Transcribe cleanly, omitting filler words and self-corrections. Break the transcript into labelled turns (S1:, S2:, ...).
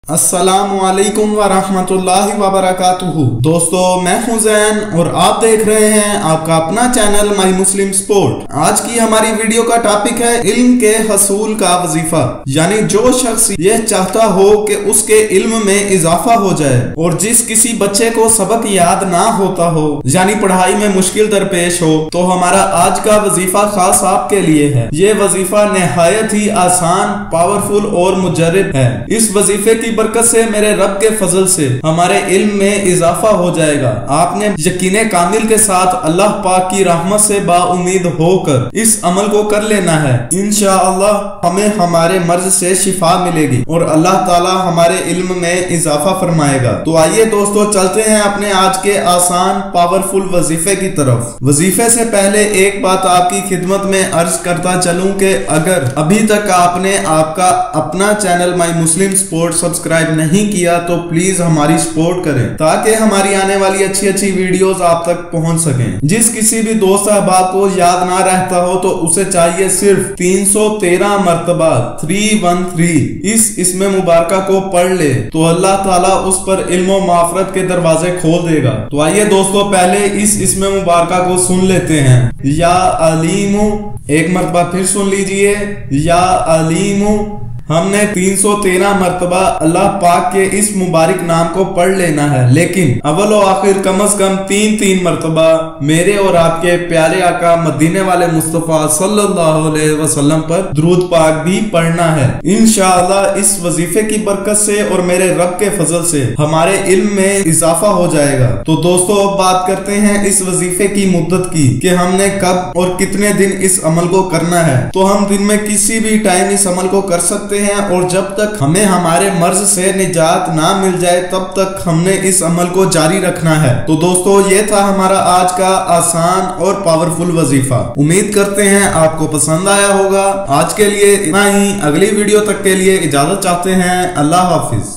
S1: अस्सलाम ओ अलैकुम व रहमतुल्लाहि व बरकातुहू। दोस्तों, मैं हूं ज़ैन और आप देख रहे हैं आपका अपना चैनल माई मुस्लिम स्पोर्ट। आज की हमारी वीडियो का टॉपिक है इल्म के हसूल का वजीफा, यानी जो शख्स ये चाहता हो कि उसके इल्म में इजाफा हो जाए और जिस किसी बच्चे को सबक याद ना होता हो, यानी पढ़ाई में मुश्किल दरपेश हो, तो हमारा आज का वजीफा खास आपके लिए है। ये वजीफा निहायत ही आसान, पावरफुल और मुजर्रब है। इस वजीफे की बरकत से, मेरे रब के फजल से हमारे इल्म में इजाफा हो जाएगा। आपने यकीने कामिल के साथ अल्लाह पाक की रहमत से बाउमीद होकर इस अमल को कर लेना है। इंशाअल्लाह हमें हमारे मर्ज से शिफा मिलेगी और अल्लाह ताला हमारे इल्म में इजाफा फरमाएगा। तो आइए दोस्तों, चलते हैं अपने आज के आसान पावरफुल वजीफे की तरफ। वजीफे से पहले एक बात आपकी खिदमत में अर्ज करता चलूं कि अगर अभी तक आपने आपका अपना channel my Muslim sport subscribe नहीं किया तो प्लीज हमारी सपोर्ट करें, ताकि हमारी आने वाली अच्छी अच्छी वीडियोस आप तक पहुंच सकें। जिस किसी भी दोस्त अहबाब को याद ना रहता हो तो उसे चाहिए सिर्फ 313 मरतबा 313 इस इसमें मुबारका को पढ़ ले, तो अल्लाह ताला उस पर इल्म माफरत के दरवाजे खोल देगा। तो आइए दोस्तों, पहले इस इसमें मुबारका को सुन लेते हैं। या अलीमु, एक मरतबा फिर सुन लीजिए, या अलीमु। हमने 313 मरतबा अल्लाह पाक के इस मुबारक नाम को पढ़ लेना है, लेकिन अव्वल और आखिर कम से कम 3 मरतबा मेरे और आपके प्यारे आका मदीने वाले मुस्तफा सल्लल्लाहु अलैहि वसल्लम पर दुरूद पाक भी पढ़ना है। इंशाअल्लाह इस वजीफे की बरकत से और मेरे रब के फजल से हमारे इल्म में इजाफा हो जाएगा। तो दोस्तों, अब बात करते हैं इस वजीफे की मुद्दत की कि हमने कब और कितने दिन इस अमल को करना है। तो हम दिन में किसी भी टाइम इस अमल को कर सकते हैं और जब तक हमें हमारे मर्ज से निजात ना मिल जाए तब तक हमने इस अमल को जारी रखना है। तो दोस्तों, ये था हमारा आज का आसान और पावरफुल वजीफा। उम्मीद करते हैं आपको पसंद आया होगा। आज के लिए इतना ही। अगली वीडियो तक के लिए इजाजत चाहते हैं। अल्लाह हाफिज।